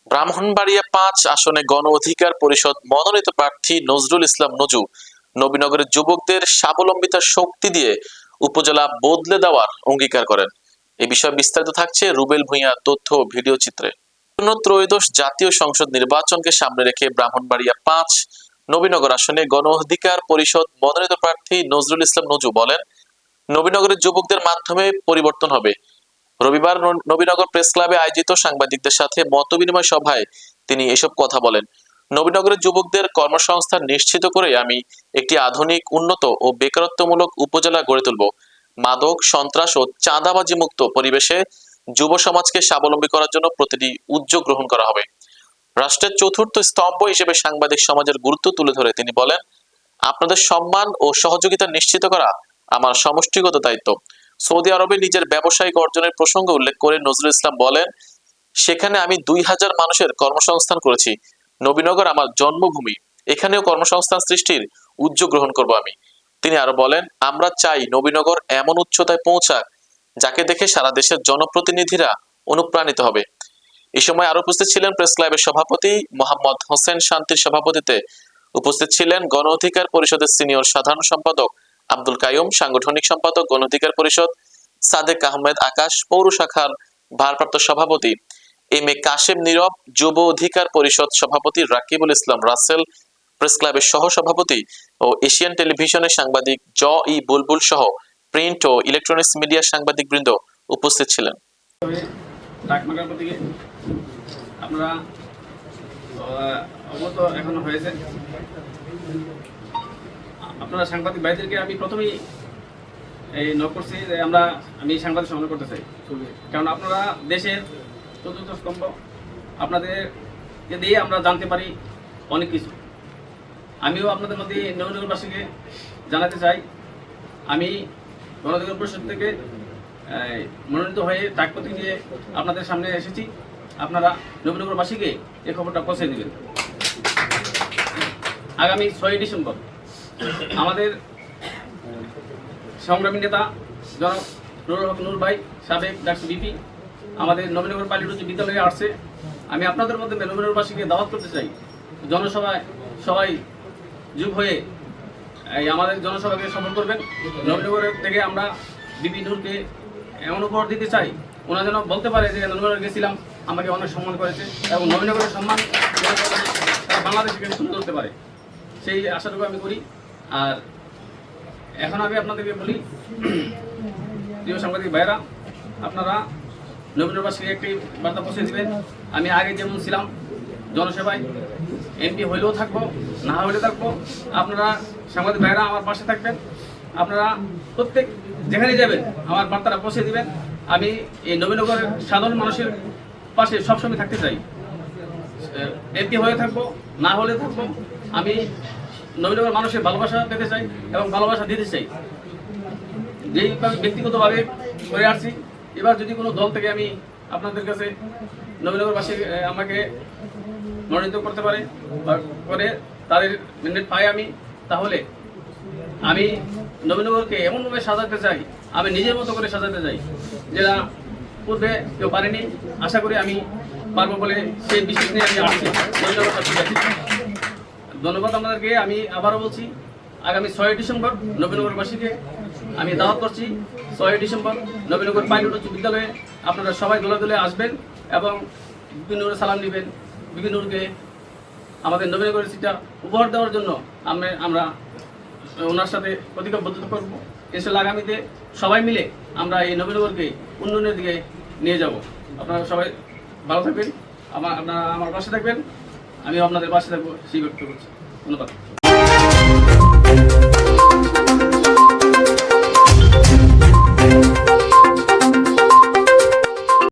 ব্রাহ্মণবাড়িয়া ৫ আসনে গণ অধিকার পরিষদ মনোনীত প্রার্থী নজরুল ইসলাম নজু নবীনগরের যুবকদের স্বাবলম্বিতার শক্তি দিয়ে উপজেলা বদলে দেওয়ার অঙ্গীকার করেন। এ বিষয়ে বিস্তারিত থাকছে রুবেল ভূঁইয়া তথ্য ও ভিডিও চিত্রে। ত্রয়োদশ জাতীয় সংসদ নির্বাচনকে সামনে রেখে ব্রাহ্মণবাড়িয়া ৫ নবীনগর আসনে গণ অধিকার পরিষদ মনোনীত প্রার্থী নজরুল ইসলাম নজু বলেন, নবীনগরের যুবকদের মাধ্যমে পরিবর্তন হবে। রবিবার নবীনগর প্রেস ক্লাবে আয়োজিত সাংবাদিকদের সাথে মতবিনিময় সভায় তিনি এসব কথা বলেন। নবীনগরের যুবকদের কর্মসংস্থান নিশ্চিত করে আমি একটি আধুনিক, উন্নত ও বেকারত্বমূলক উপজেলা গড়ে তুলব। মাদক, সন্ত্রাস ও চাঁদাবাজি মুক্ত পরিবেশে যুব সমাজকে স্বাবলম্বী করার জন্য প্রতিটি উদ্যোগ গ্রহণ করা হবে। রাষ্ট্রের চতুর্থ স্তম্ভ হিসেবে সাংবাদিক সমাজের গুরুত্ব তুলে ধরে তিনি বলেন, আপনাদের সম্মান ও সহযোগিতা নিশ্চিত করা আমার সমষ্টিগত দায়িত্ব। সৌদি আরবে নিজের ব্যবসায়িক অর্জনের প্রসঙ্গ উল্লেখ করে নজরুল ইসলাম বলেন, সেখানে আমি ২,০০০ মানুষের কর্মসংস্থান করেছি। নবীনগর আমার জন্মভূমি, এখানেও কর্মসংস্থান সৃষ্টির উদ্যোগ গ্রহণ করব আমি। তিনি আরো বলেন, আমরা চাই নবীনগর এমন উচ্চতায় পৌঁছাক যাকে দেখে সারা দেশের জনপ্রতিনিধিরা অনুপ্রাণিত হবে। এই সময় আরো উপস্থিত ছিলেন প্রেস ক্লাবের সভাপতি মোহাম্মদ হোসেন শান্তির সভাপতিত্বে উপস্থিত ছিলেন গণ অধিকার পরিষদের সিনিয়র সাধারণ সম্পাদক আব্দুল কাইয়ুম, সাংগঠনিক সম্পাদক গণ অধিকার পরিষদ সাদেক আহমেদ আকাশ, পৌর শাখার ভারপ্রাপ্ত সভাপতি এম এ কাশেম নীরব, যুব অধিকার পরিষদ সভাপতি রাকিবুল ইসলাম রাসেল, প্রেস ক্লাবের সহ সভাপতি ও এশিয়ান টেলিভিশনের সাংবাদিক বুলবুল সহ প্রিন্ট ও ইলেকট্রনিক্স মিডিয়ার সাংবাদিক বৃন্দ উপস্থিত ছিলেন। আপনারা অবগত এখনো হয়েছে। আপনারা সাংবাদিক ভাইদেরকে আমি প্রথমেই এই নক করছি যে আমি সাংবাদিক সম্মান করতে চাই, কারণ আপনারা দেশের চতুর্থ স্তম্ভ। আপনাদেরকে দিয়ে আমরা জানতে পারি অনেক কিছু। আমিও আপনাদের মধ্যে নবীনগরবাসীকে জানাতে চাই, আমি গণ অধিকার পরিষদ থেকে মনোনীত হয়ে ডাকপতি নিয়ে আপনাদের সামনে এসেছি। আপনারা নবীনগরবাসীকে এই খবরটা পৌঁছে দেবেন। আগামী ৬ ডিসেম্বর আমাদের সংগ্রামী নেতা জনাব নুরুল হক নূর ভাই, সাবেক ডাকসু বিপি, আমাদের নবীনগর পাইলট উচ্চ বিদ্যালয়ে আসছে। আমি আপনাদের মধ্যে নবীনগরবাসীকে দাওয়াত করতে চাই, জনসভায় সবাই যোগ হয়ে আমাদের জনসভাকে সফল করবেন। নবীনগরের থেকে আমরা বিপি নূরকে এমন উপহার দিতে চাই, ওনারা যেন বলতে পারে যে নবীনগর গেছিলাম, আমাকে অনেক সম্মান করেছে, এবং নবীনগরের সম্মান বাংলাদেশকে তুলে ধরতে পারে, সেই আশাটুকু আমি করি। আর এখন আমি আপনাদেরকে বলি, প্রিয় সাংবাদিক ভাইয়েরা, আপনারা নবীনগরবাসীকে একটি বার্তা পৌঁছে দেবেন। আমি আগে যেমন ছিলাম জনসেবায়, এমপি হইলেও থাকবো, না হইলে থাকবো, আপনারা সাংবাদিক ভাইয়েরা আমার পাশে থাকবেন। আপনারা প্রত্যেক যেখানে যাবেন আমার বার্তাটা পৌঁছে দিবেন। আমি এই নবীনগরের সাধারণ মানুষের পাশে সবসময় থাকতে চাই। এমপি হয়ে থাকবো, না হলে থাকবো, আমি নবীনগর মানুষের ভালোবাসা পেতে চাই এবং ভালোবাসা দিতে চাই। যেই ব্যক্তিগতভাবে করে আসছি, এবার যদি কোনো দল থেকে আমি আপনাদের কাছে নবীনগরবাসী আমাকে মনোনীত করতে পারে বা করে তাদের ম্যান্ডেট পাই আমি, তাহলে আমি নবীনগরকে এমনভাবে সাজাতে চাই, আমি নিজের মতো করে সাজাতে চাই, যেটা পূর্বে কেউ পারেনি। আশা করি আমি পারবো বলে সেই বিশ্বাস নিয়ে আমি আসছি। ধন্যবাদ আপনাদেরকে। আমি আবারও বলছি, আগামী ৬ ডিসেম্বর নবীনগরবাসীকে আমি দাওয়াত করছি। ৬ ডিসেম্বর নবীনগর পাইলট উচ্চ বিদ্যালয়ে আপনারা সবাই দলে দলে আসবেন এবং বিপিনুরের সালাম নেবেন। বিপিনুরকে আমাদের নবীনগরের সিটটা উপহার দেওয়ার জন্য আমরা ওনার সাথে প্রতিজ্ঞাবদ্ধ করবো। ইনশাআল্লাহ আগামীতে সবাই মিলে আমরা এই নবীনগরকে উন্নয়নের দিকে নিয়ে যাব। আপনারা সবাই ভালো থাকবেন, আপনারা আমার পাশে থাকবেন, আমি আপনাদের পাশে থাকবো, সেই ব্যক্ত করছি। ধন্যবাদ।